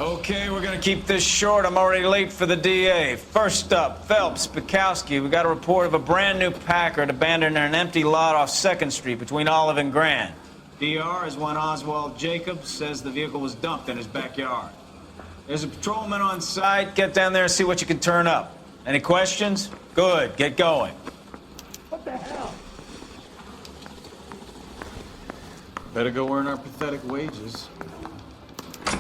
Okay, we're gonna keep this short. I'm already late for the DA. First up, Phelps, Bukowski. We got a report of a brand new Packard abandoned in an empty lot off 2nd Street between Olive and Grand. DR is one Oswald Jacobs, says the vehicle was dumped in his backyard. There's a patrolman on site. Get down there and see what you can turn up. Any questions? Good, get going. What the hell? Better go earn our pathetic wages.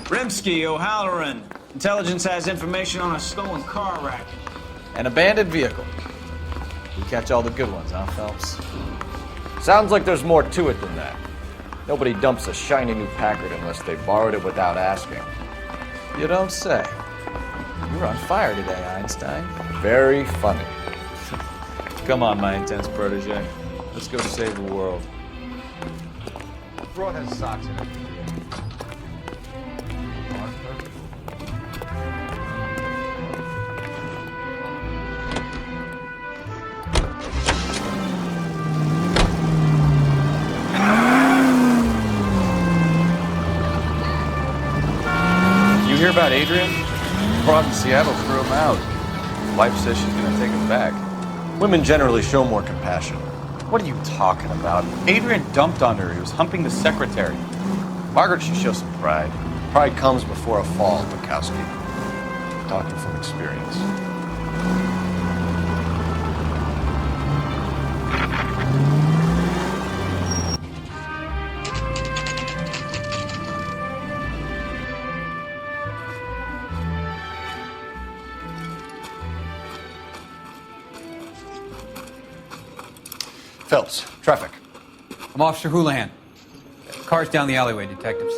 Rimsky, O'Halloran. Intelligence has information on a stolen car racket. An abandoned vehicle. You catch all the good ones, huh, Phelps? Sounds like there's more to it than that. Nobody dumps a shiny new Packard unless they borrowed it without asking. You don't say. You're on fire today, Einstein. Very funny. Come on, my intense protege. Let's go save the world. The fraud has socks in it. You hear about Adrian? Fraud in Seattle threw him out. Wife says she's gonna take him back. Women generally show more compassion. What are you talking about? Adrian dumped on her. He was humping the secretary. Margaret should show some pride. Pride comes before a fall, Bukowski. Talking from experience. Phelps, traffic. I'm Officer Houlihan. Car's down the alleyway, detectives.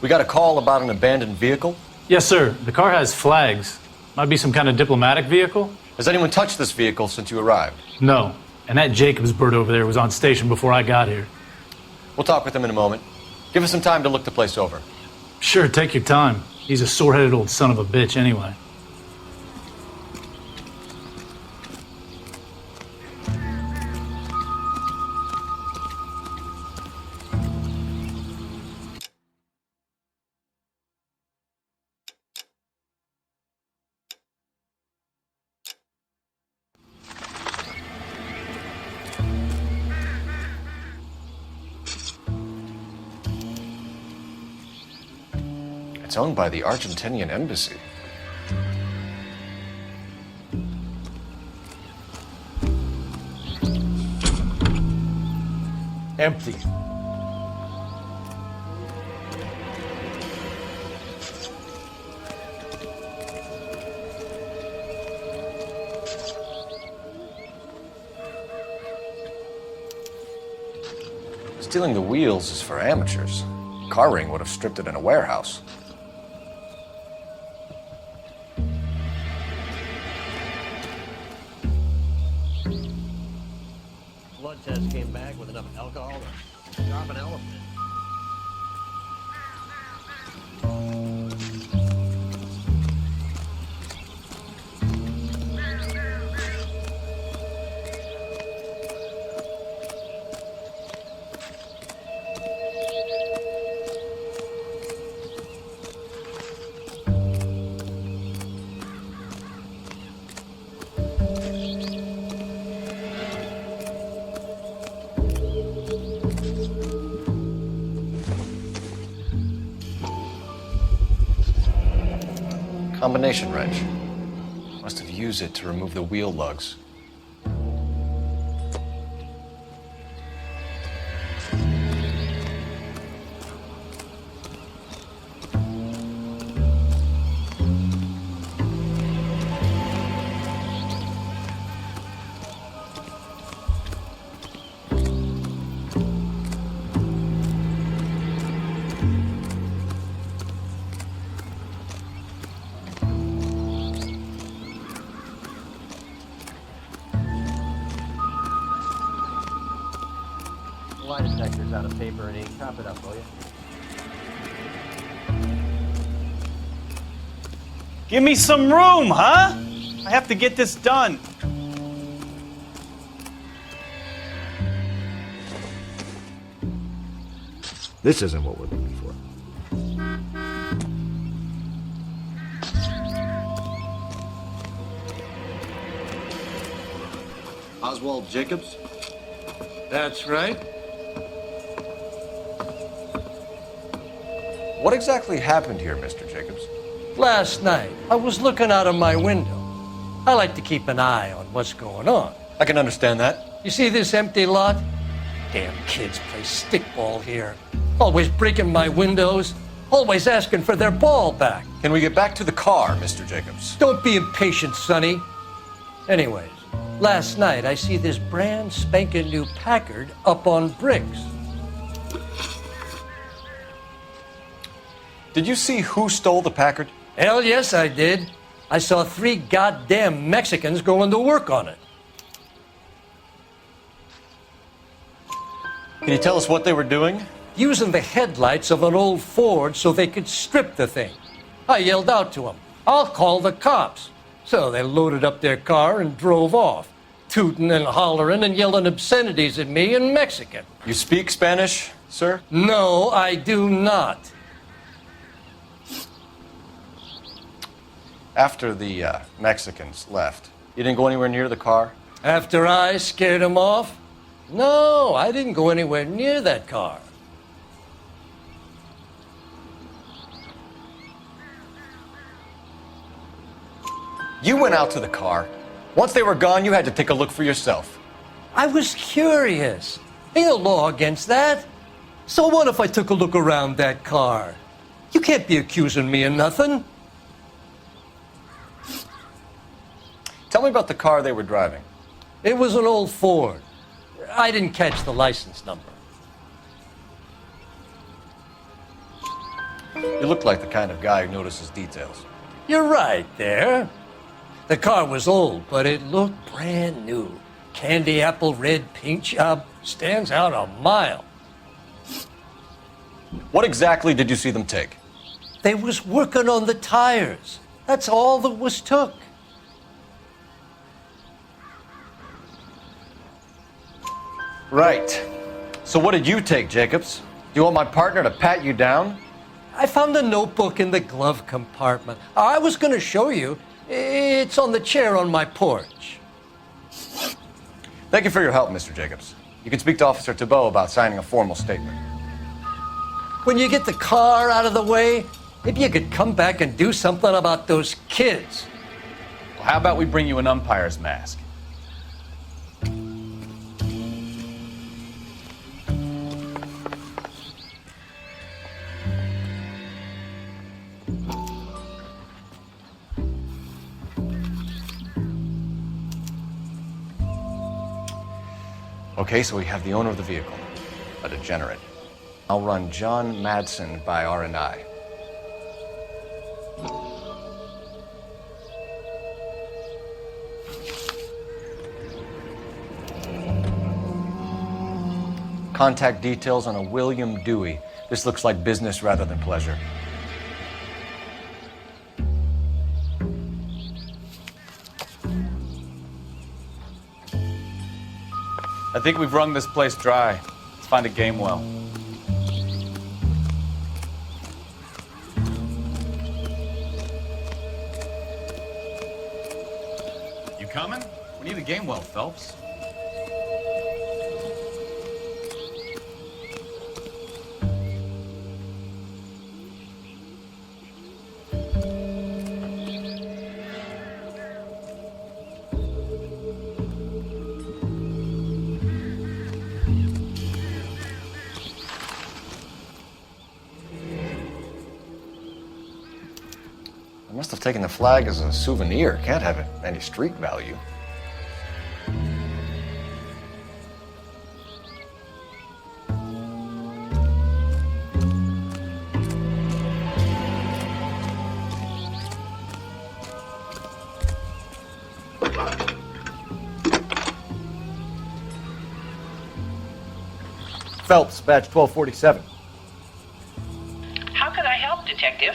We got a call about an abandoned vehicle. Yes, sir. The car has flags. Might be some kind of diplomatic vehicle. Has anyone touched this vehicle since you arrived? No. And that Jacobs bird over there was on station before I got here. We'll talk with him in a moment. Give us some time to look the place over. Sure, take your time. He's a sore-headed old son of a bitch anyway. It's owned by the Argentinian embassy. Empty. Stealing the wheels is for amateurs. Car ring would have stripped it in a warehouse. Blood test came back with enough alcohol to drop an elephant. Combination wrench. Must have used it to remove the wheel lugs. Lie detectors out of paper and ink. Chop it up, will you? Give me some room, huh? I have to get this done. This isn't what we're looking for. Oswald Jacobs? That's right. What exactly happened here, Mr. Jacobs? Last night, I was looking out of my window. I like to keep an eye on what's going on. I can understand that. You see this empty lot? Damn kids play stickball here. Always breaking my windows. Always asking for their ball back. Can we get back to the car, Mr. Jacobs? Don't be impatient, Sonny. Anyways, last night I see this brand spanking new Packard up on bricks. Did you see who stole the Packard? Hell yes, I did. I saw 3 goddamn Mexicans going to work on it. Can you tell us what they were doing? Using the headlights of an old Ford so they could strip the thing. I yelled out to them, "I'll call the cops." So they loaded up their car and drove off, tooting and hollering and yelling obscenities at me in Mexican. You speak Spanish, sir? No, I do not. After the Mexicans left, you didn't go anywhere near the car? After I scared them off? No, I didn't go anywhere near that car. You went out to the car. Once they were gone, you had to take a look for yourself. I was curious. Ain't no law against that. So what if I took a look around that car? You can't be accusing me of nothing. Tell me about the car they were driving. It was an old Ford. I didn't catch the license number. You look like the kind of guy who notices details. You're right there. The car was old, but it looked brand new. Candy apple red paint job stands out a mile. What exactly did you see them take? They was working on the tires. That's all that was took. Right. So what did you take, Jacobs? Do you want my partner to pat you down? I found a notebook in the glove compartment. I was going to show you. It's on the chair on my porch. Thank you for your help, Mr. Jacobs. You can speak to Officer Thibault about signing a formal statement. When you get the car out of the way, maybe you could come back and do something about those kids. Well, how about we bring you an umpire's mask? Okay, so we have the owner of the vehicle, a degenerate. I'll run John Madsen by R&I. Contact details on a William Dewey. This looks like business rather than pleasure. I think we've wrung this place dry. Let's find a game well. You coming? We need a game well, Phelps. I must have taken the flag as a souvenir. Can't have any street value. Phelps, badge 1247. How could I help, Detective?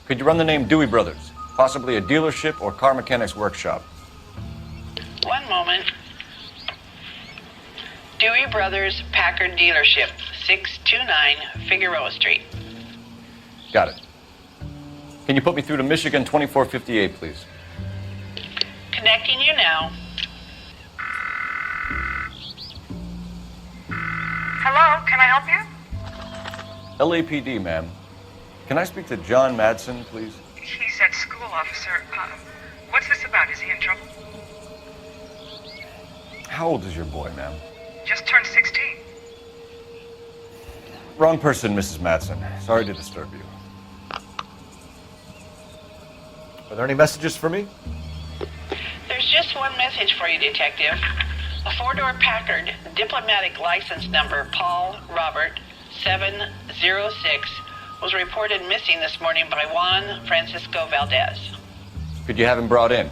Could you run the name Dewey Brothers? Possibly a dealership or car mechanics workshop. One moment. Dewey Brothers Packard Dealership, 629 Figueroa Street. Got it. Can you put me through to Michigan 2458, please? Connecting you now. Hello, can I help you? LAPD, ma'am. Can I speak to John Madsen, please? He's at school, officer. What's this about? Is he in trouble? How old is your boy, ma'am? Just turned 16. Wrong person, Mrs. Madsen. Sorry to disturb you. Are there any messages for me? There's just one message for you, Detective. A four-door Packard, diplomatic license number Paul Robert 706, was reported missing this morning by Juan Francisco Valdez. Could you have him brought in?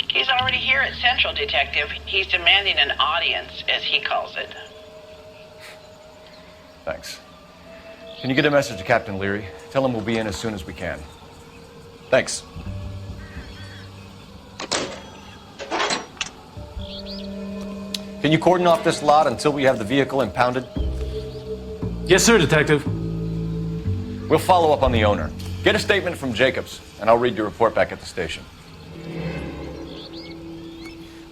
He's already here at Central, Detective. He's demanding an audience, as he calls it. Thanks. Can you get a message to Captain Leary? Tell him we'll be in as soon as we can. Thanks. Can you cordon off this lot until we have the vehicle impounded? Yes, sir, Detective. We'll follow up on the owner. Get a statement from Jacobs, and I'll read your report back at the station.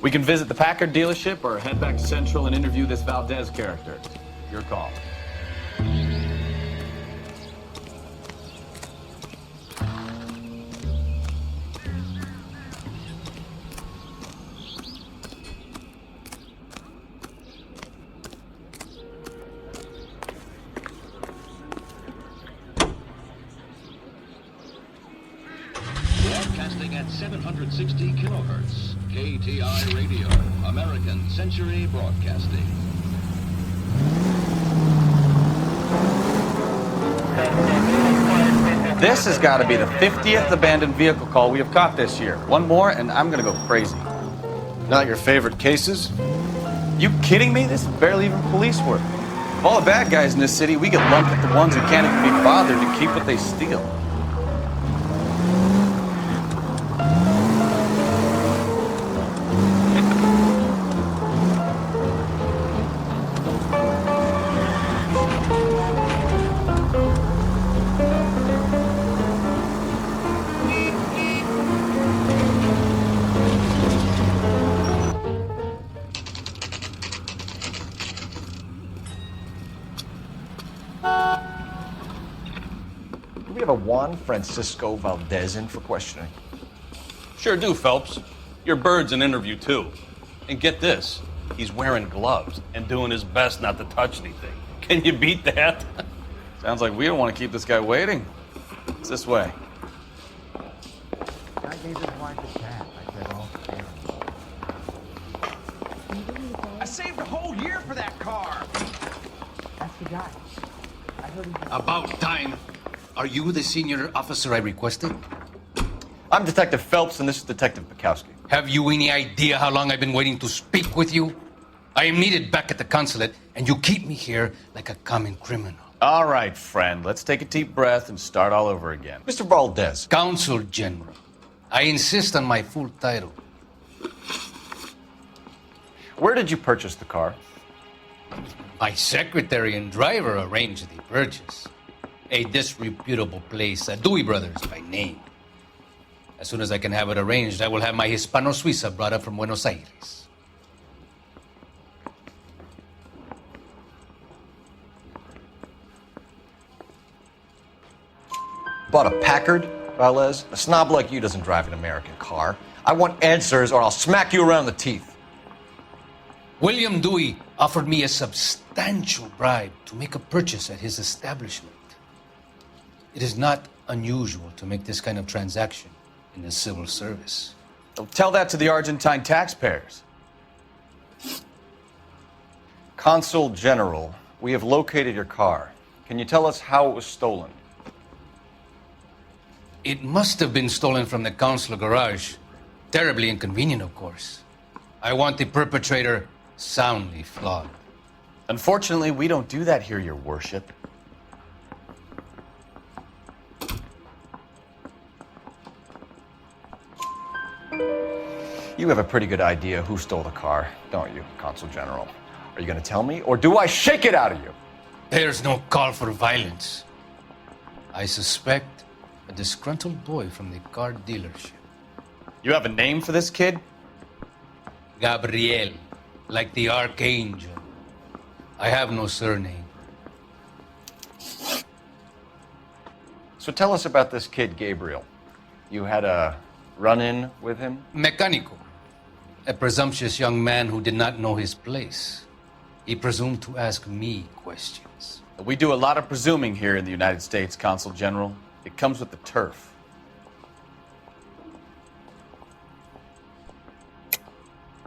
We can visit the Packard dealership or head back to Central and interview this Valdez character. Your call. Broadcasting at 760 kilohertz. KTI Radio, American Century Broadcasting. This has got to be the 50th abandoned vehicle call we have caught this year. One more, and I'm going to go crazy. Not your favorite cases? You kidding me? This is barely even police work. Of all the bad guys in this city, we get lumped with the ones who can't even be bothered to keep what they steal. Do we have a Juan Francisco Valdez in for questioning? Sure do, Phelps. Your bird's an interview, too. And get this, he's wearing gloves and doing his best not to touch anything. Can you beat that? Sounds like we don't want to keep this guy waiting. It's this way. I gave his wife a cat. I said, oh, I saved a whole year for that car. That's the guy. I heard him. About time. Are you the senior officer I requested? I'm Detective Phelps, and this is Detective Bukowski. Have you any idea how long I've been waiting to speak with you? I am needed back at the consulate, and you keep me here like a common criminal. All right, friend. Let's take a deep breath and start all over again. Mr. Valdez. Consul General. I insist on my full title. Where did you purchase the car? My secretary and driver arranged the purchase. A disreputable place, Dewey Brothers by name. As soon as I can have it arranged, I will have my Hispano Suiza brought up from Buenos Aires. Bought a Packard, Valdez? A snob like you doesn't drive an American car. I want answers or I'll smack you around the teeth. William Dewey offered me a substantial bribe to make a purchase at his establishment. It is not unusual to make this kind of transaction in the civil service. Don't tell that to the Argentine taxpayers. Consul General, we have located your car. Can you tell us how it was stolen? It must have been stolen from the consular garage. Terribly inconvenient, of course. I want the perpetrator soundly flogged. Unfortunately, we don't do that here, Your Worship. You have a pretty good idea who stole the car, don't you, Consul General? Are you going to tell me, or do I shake it out of you? There's no call for violence. I suspect a disgruntled boy from the car dealership. You have a name for this kid? Gabriel, like the archangel. I have no surname. So tell us about this kid, Gabriel. You had a run-in with him? Mecánico. A presumptuous young man who did not know his place. He presumed to ask me questions. We do a lot of presuming here in the United States, Consul General. It comes with the turf.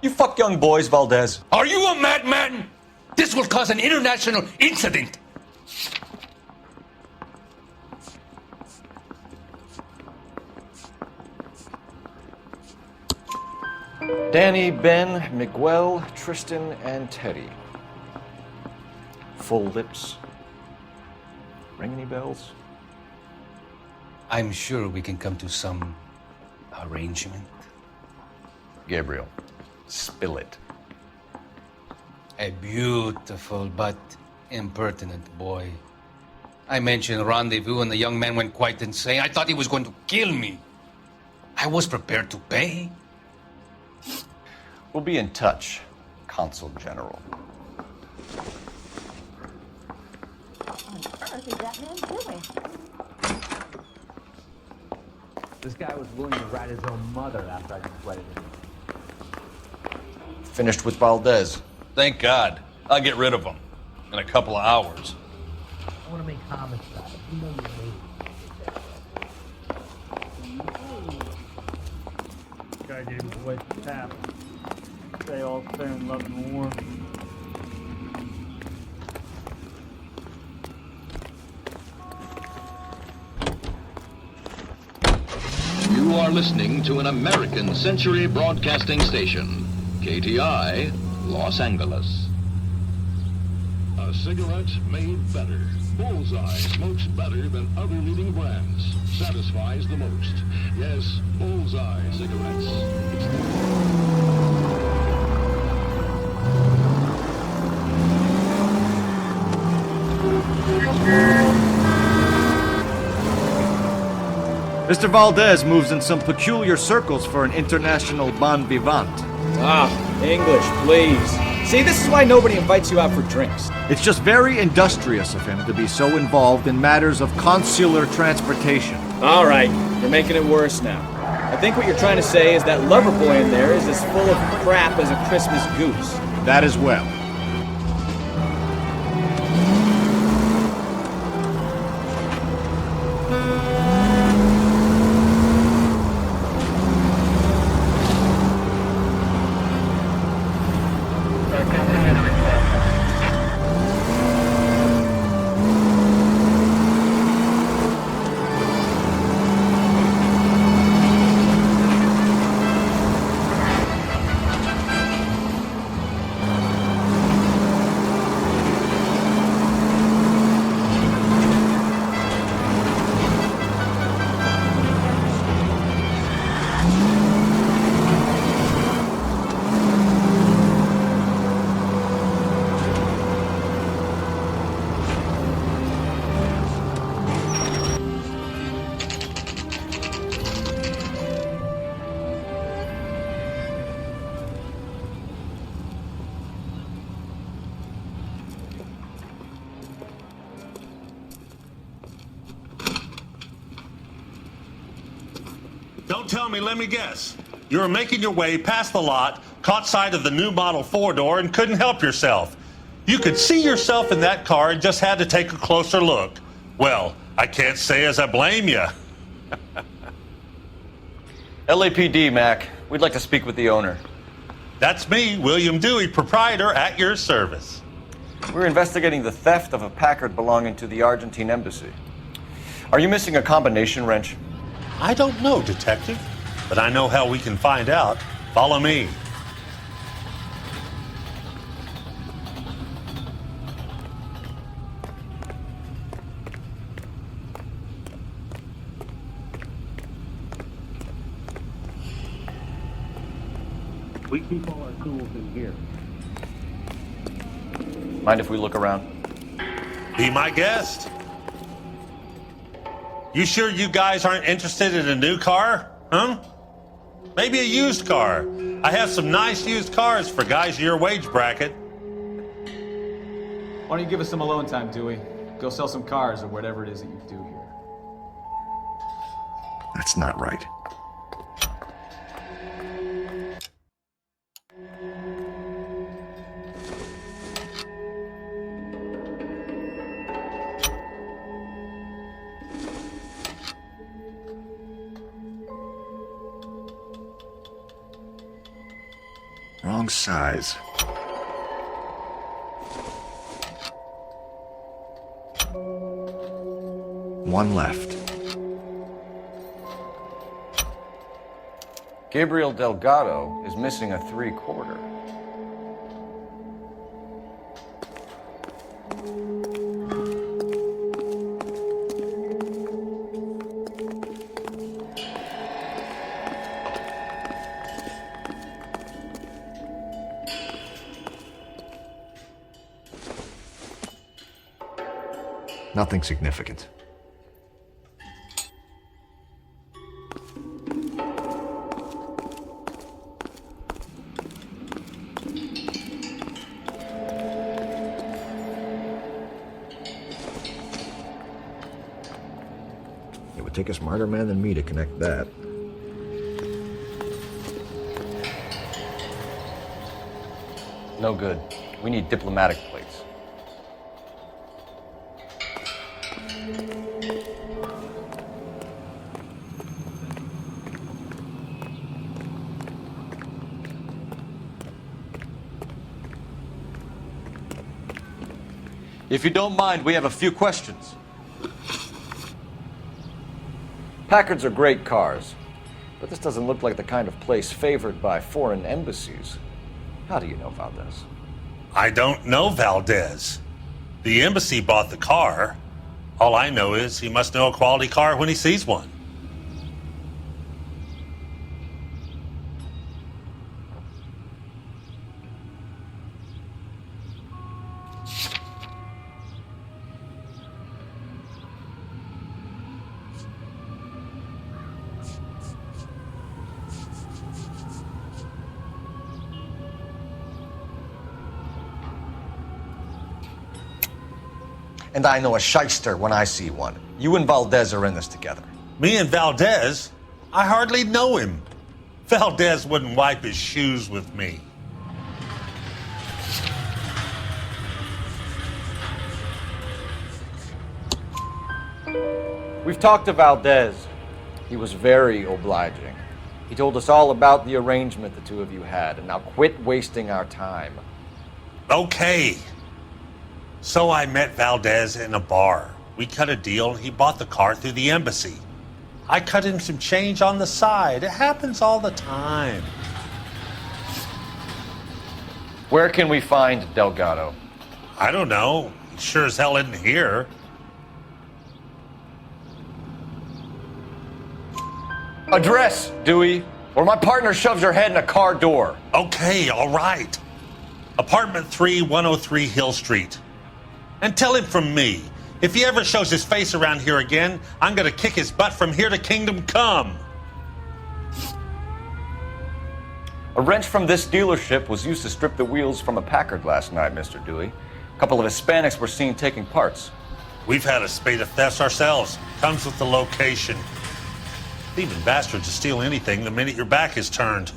You fuck young boys, Valdez. Are you a madman? This will cause an international incident. Danny, Ben, Miguel, Tristan, and Teddy. Full lips. Ring any bells? I'm sure we can come to some arrangement. Gabriel, spill it. A beautiful but impertinent boy. I mentioned rendezvous and the young man went quite insane. I thought he was going to kill me. I was prepared to pay. We'll be in touch, Consul General. What on earth is that man doing? This guy was willing to rat his own mother after I confronted him. Finished with Valdez. Thank God. I'll get rid of him in a couple of hours. I want to make homicide. You know you're me. Guy gave his wife a tap. Say all fair in love and war. You are listening to an American Century Broadcasting Station, KTI, Los Angeles. A cigarette made better. Bullseye smokes better than other leading brands. Satisfies the most. Yes, Bullseye cigarettes. Mr. Valdez moves in some peculiar circles for an international bon vivant. Ah, English, please. See, this is why nobody invites you out for drinks. It's just very industrious of him to be so involved in matters of consular transportation. All right, you're making it worse now. I think what you're trying to say is that lover boy in there is as full of crap as a Christmas goose. That as well. Don't tell me, let me guess. You were making your way past the lot, caught sight of the new model four-door, and couldn't help yourself. You could see yourself in that car and just had to take a closer look. Well, I can't say as I blame you. LAPD, Mac. We'd like to speak with the owner. That's me, William Dewey, proprietor, at your service. We're investigating the theft of a Packard belonging to the Argentine embassy. Are you missing a combination wrench? I don't know, Detective, but I know how we can find out. Follow me. We keep all our tools in here. Mind if we look around? Be my guest. You sure you guys aren't interested in a new car? Huh? Maybe a used car. I have some nice used cars for guys your wage bracket. Why don't you give us some alone time, Dewey? Go sell some cars or whatever it is that you do here. That's not right. Wrong size. One left. Gabriel Delgado is missing a 3/4. Nothing significant. It would take a smarter man than me to connect that. No good. We need diplomatic plates. If you don't mind, we have a few questions. Packards are great cars, but this doesn't look like the kind of place favored by foreign embassies. How do you know Valdez? I don't know Valdez. The embassy bought the car. All I know is he must know a quality car when he sees one. And I know a shyster when I see one. You and Valdez are in this together. Me and Valdez? I hardly know him. Valdez wouldn't wipe his shoes with me. We've talked to Valdez. He was very obliging. He told us all about the arrangement the two of you had, and now quit wasting our time. Okay. So I met Valdez in a bar. We cut a deal and he bought the car through the embassy. I cut him some change on the side. It happens all the time. Where can we find Delgado? I don't know. He sure as hell isn't here. Address, Dewey, or my partner shoves your head in a car door. Okay, all right. Apartment 3, 103 Hill Street. And tell him from me, if he ever shows his face around here again, I'm gonna kick his butt from here to Kingdom Come. A wrench from this dealership was used to strip the wheels from a Packard last night, Mr. Dewey. A couple of Hispanics were seen taking parts. We've had a spate of thefts ourselves. Comes with the location. Thieving bastards will steal anything the minute your back is turned.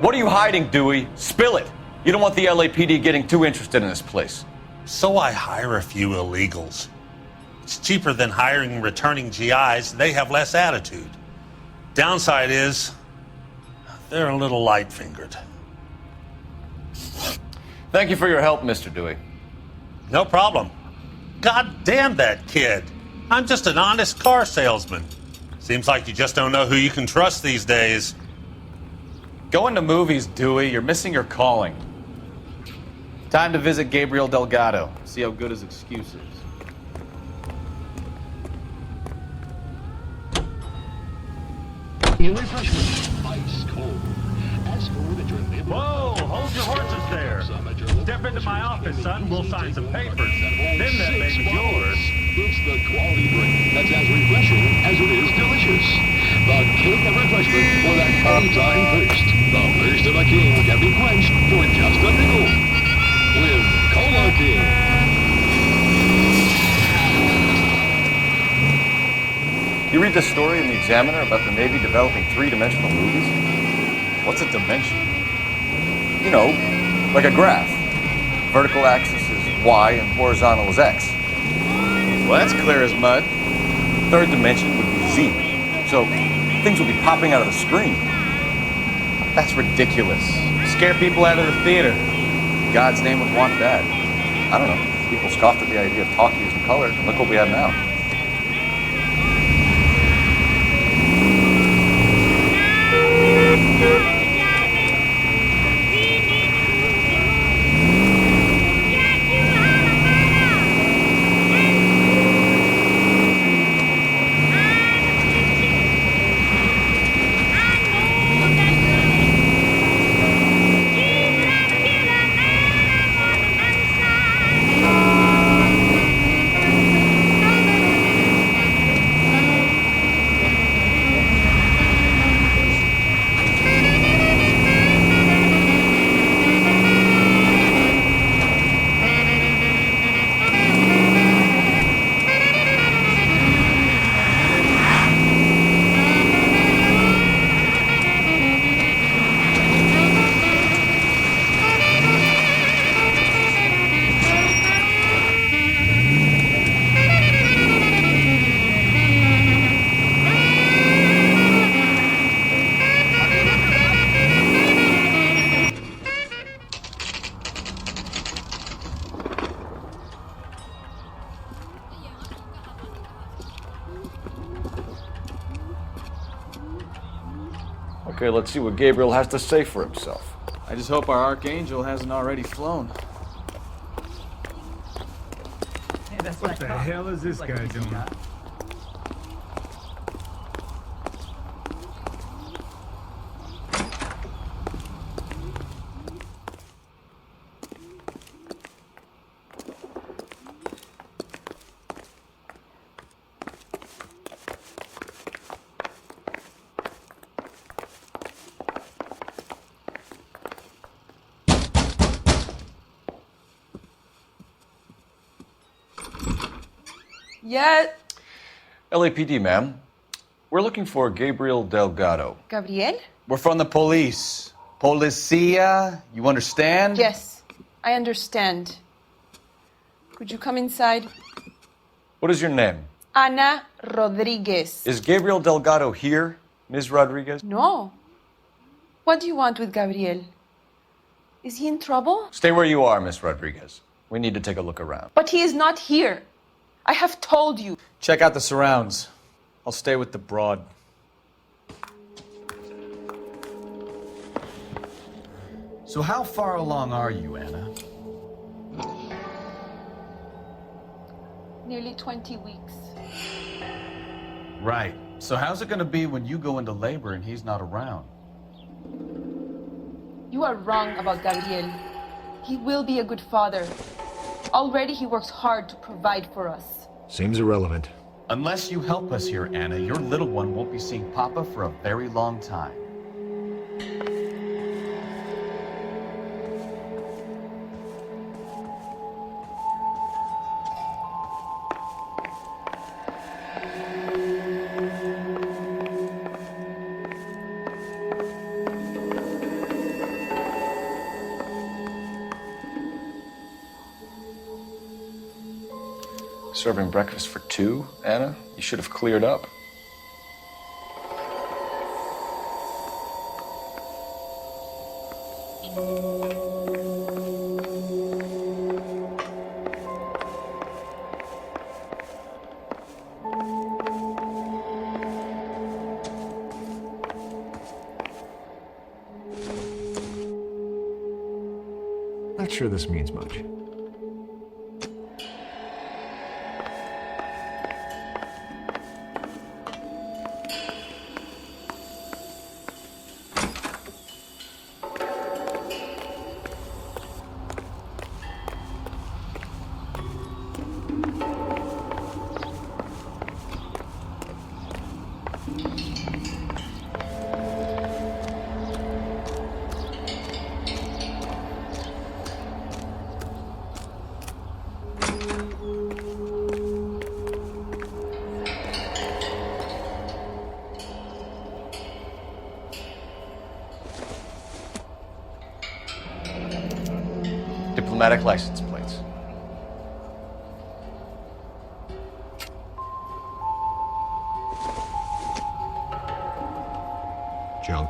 What are you hiding, Dewey? Spill it. You don't want the LAPD getting too interested in this place. So I hire a few illegals. It's cheaper than hiring returning GIs. They have less attitude. Downside is, they're a little light-fingered. Thank you for your help, Mr. Dewey. No problem. God damn that kid. I'm just an honest car salesman. Seems like you just don't know who you can trust these days. Going to movies, Dewey. You're missing your calling. Time to visit Gabriel Delgado. See how good his excuse is. Your refreshment, ice cold. Ask for that your neighbor. Whoa, hold your horses there. Step into my office, son. We'll sign some papers. Then that baby's yours. It's the quality drink that's as refreshing as it is delicious. The king of refreshment for that anytime thirst. The thirst of a king can be quenched for just a nickel. With Cola King. You read this story in the Examiner about the Navy developing three-dimensional movies? What's a dimension? You know, like a graph. Vertical axis is Y and horizontal is X. Well, that's clear as mud. Third dimension would be Z. So things would be popping out of the screen. That's ridiculous. Scare people out of the theater. God's name would want that. I don't know. People scoffed at the idea of talkies and color, and look what we have now. Okay, let's see what Gabriel has to say for himself. I just hope our archangel hasn't already flown. What the hell is this guy doing? Yeah. LAPD, ma'am. We're looking for Gabriel Delgado. Gabriel? We're from the police. Policia, you understand? Yes, I understand. Could you come inside? What is your name? Ana Rodriguez. Is Gabriel Delgado here, Ms. Rodriguez? No. What do you want with Gabriel? Is he in trouble? Stay where you are, Ms. Rodriguez. We need to take a look around. But he is not here. I have told you. Check out the surrounds. I'll stay with the broad. So how far along are you, Anna? Nearly 20 weeks. Right. So how's it gonna be when you go into labor and he's not around? You are wrong about Gabriel. He will be a good father. Already he works hard to provide for us. Seems irrelevant. Unless you help us here, Anna, your little one won't be seeing Papa for a very long time. Serving breakfast for two, Anna? You should have cleared up. sure this means much. Diplomatic license plates. Junk.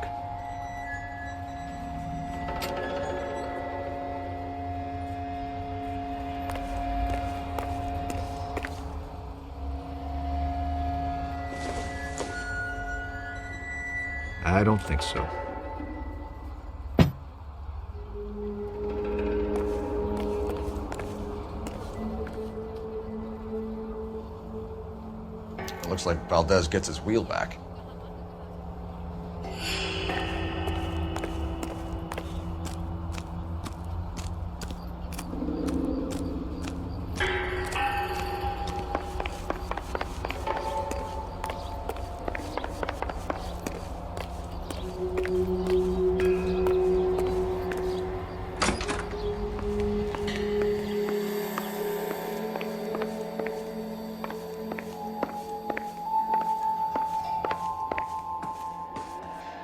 I don't think so. It looks like Valdez gets his wheel back.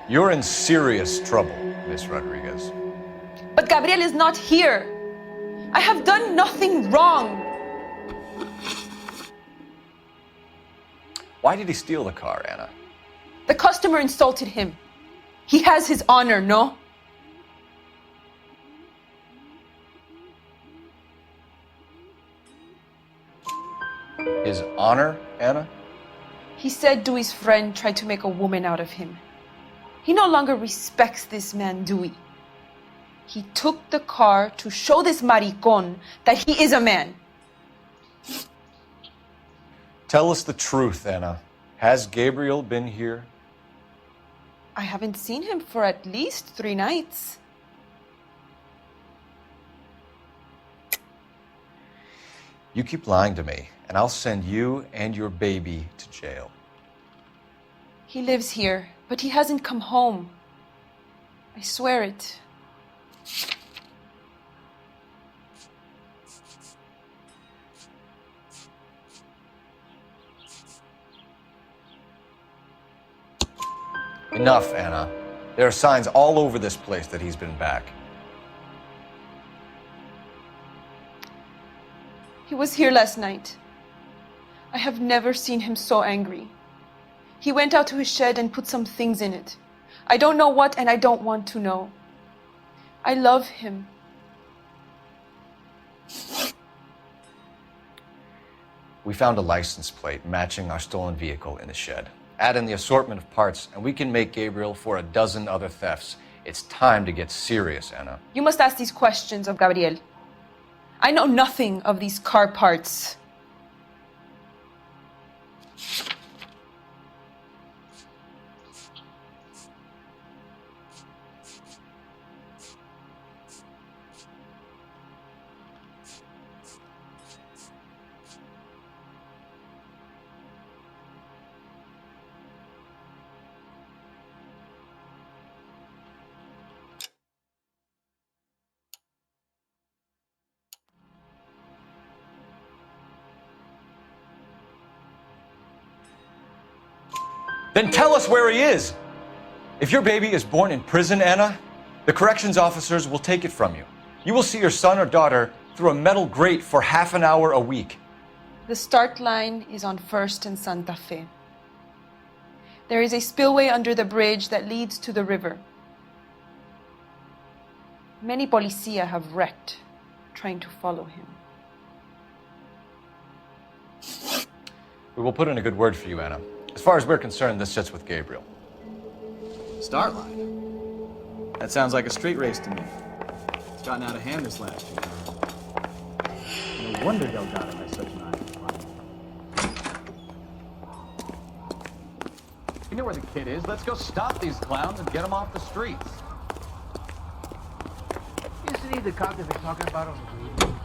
You're in serious trouble, Miss Rodriguez. But Gabriel is not here. I have done nothing wrong. Why did he steal the car, Anna? The customer insulted him. He has his honor, no? His honor, Anna? He said Dewey's friend tried to make a woman out of him. He no longer respects this man, Dewey. He took the car to show this maricón that he is a man. Tell us the truth, Anna. Has Gabriel been here? I haven't seen him for at least 3 nights. You keep lying to me, and I'll send you and your baby to jail. He lives here, but he hasn't come home. I swear it. Enough, Anna. There are signs all over this place that he's been back. He was here last night. I have never seen him so angry. He went out to his shed and put some things in it. I don't know what, and I don't want to know. I love him. We found a license plate matching our stolen vehicle in the shed. Add in the assortment of parts, and we can make Gabriel for a dozen other thefts. It's time to get serious, Anna. You must ask these questions of Gabriel. I know nothing of these car parts. Then tell us where he is! If your baby is born in prison, Anna, the corrections officers will take it from you. You will see your son or daughter through a metal grate for half an hour a week. The start line is on 1st and Santa Fe. There is a spillway under the bridge that leads to the river. Many policia have wrecked trying to follow him. We will put in a good word for you, Anna. As far as we're concerned, this sits with Gabriel. Start line? That sounds like a street race to me. It's gotten out of hand this last year. No wonder Delgado has such an eye for crime. You know where the kid is. Let's go stop these clowns and get them off the streets. Isn't he the cop that they're talking about on the radio?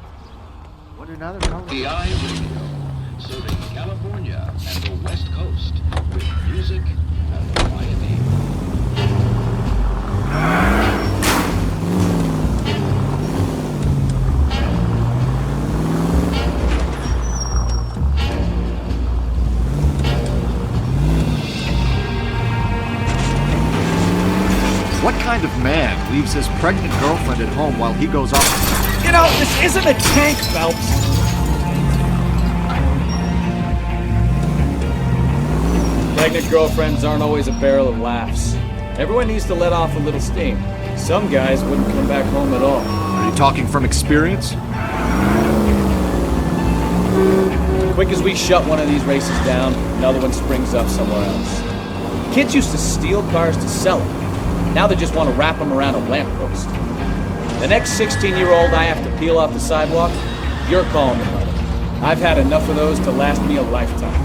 What another fellow? TI Radio, serving California and the West Coast with music and variety. What kind of man leaves his pregnant girlfriend at home while he goes off? You know, this isn't a tank, Phelps. Pregnant girlfriends aren't always a barrel of laughs. Everyone needs to let off a little steam. Some guys wouldn't come back home at all. Are you talking from experience? Quick as we shut one of these races down, another one springs up somewhere else. Kids used to steal cars to sell them. Now they just want to wrap them around a lamppost. The next 16-year-old I have to peel off the sidewalk, you're calling the mother. I've had enough of those to last me a lifetime.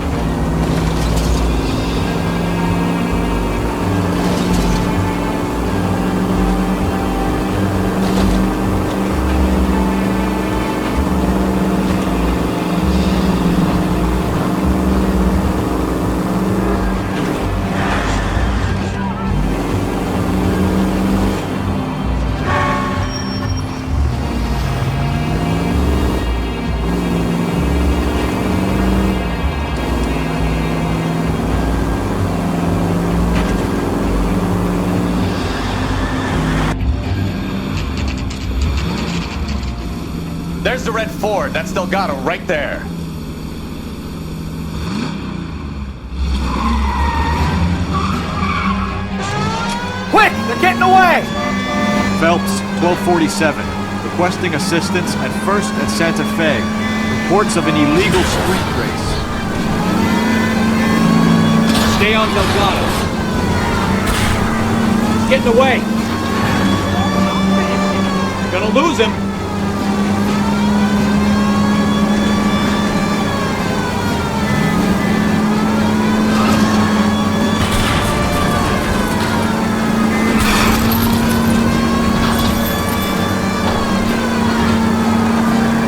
There's the red Ford. That's Delgado right there. Quick! They're getting away! Phelps, 1247. Requesting assistance at 1st and Santa Fe. Reports of an illegal street race. Stay on Delgado. He's getting away. Gonna lose him.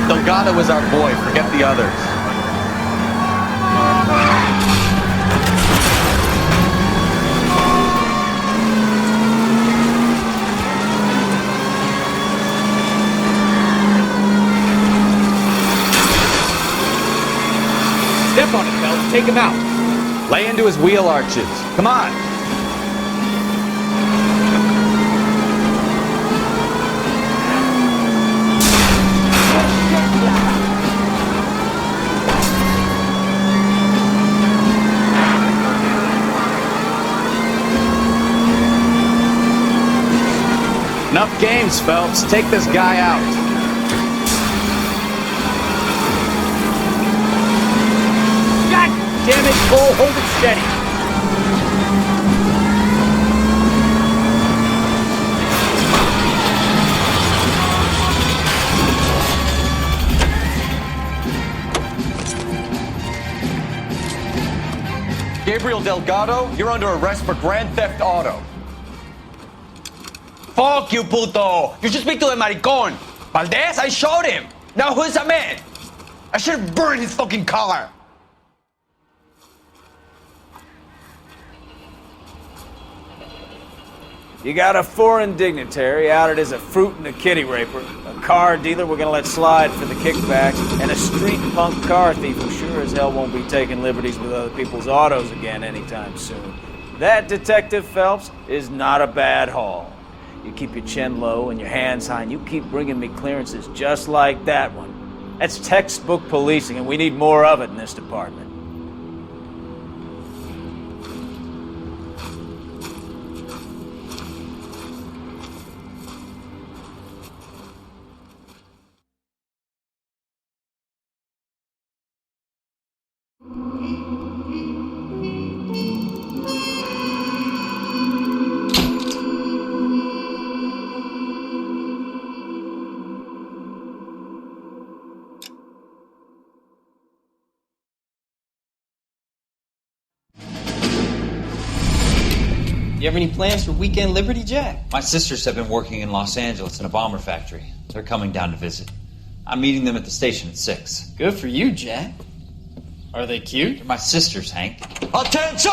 Delgado is our boy. Forget the others. Step on it, Phelps. Take him out. Lay into his wheel arches. Come on. Enough games, Phelps. Take this guy out. God damn it, Cole. Hold it steady. Gabriel Delgado, you're under arrest for Grand Theft Auto. Fuck you, puto! You should speak to the maricon! Valdez, I shot him! Now who's a man? I should have burned his fucking car! You got a foreign dignitary outed as a fruit and a kitty raper, a car dealer we're gonna let slide for the kickbacks, and a street punk car thief who sure as hell won't be taking liberties with other people's autos again anytime soon. That, Detective Phelps, is not a bad haul. You keep your chin low and your hands high, and you keep bringing me clearances just like that one. That's textbook policing, and we need more of it in this department. You have any plans for Weekend Liberty, Jack? My sisters have been working in Los Angeles in a bomber factory. They're coming down to visit. I'm meeting them at the station at 6. Good for you, Jack. Are they cute? They're my sisters, Hank. Attention!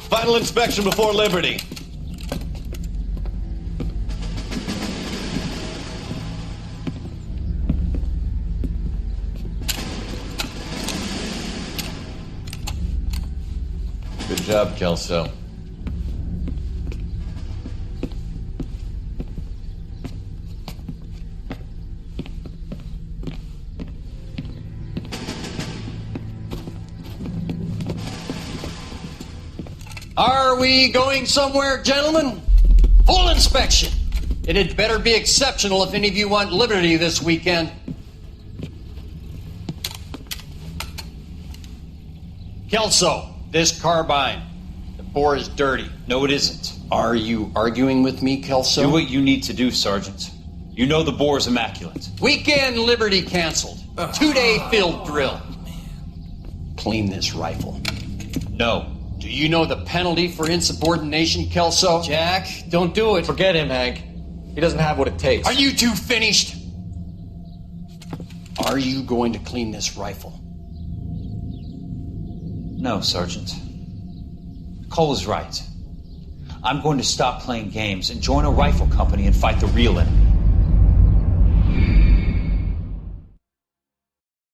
Final inspection before Liberty. Good job, Kelso. Are we going somewhere, gentlemen? Full inspection. It had better be exceptional if any of you want liberty this weekend. Kelso, this carbine. The bore is dirty. No, it isn't. Are you arguing with me, Kelso? Do what you need to do, Sergeant. You know the bore is immaculate. Weekend Liberty canceled. 2-day field drill. Clean this rifle. No. Do you know the penalty for insubordination, Kelso? Jack, don't do it. Forget him, Hank. He doesn't have what it takes. Are you two finished? Are you going to clean this rifle? No, Sergeant. Cole is right. I'm going to stop playing games and join a rifle company and fight the real enemy.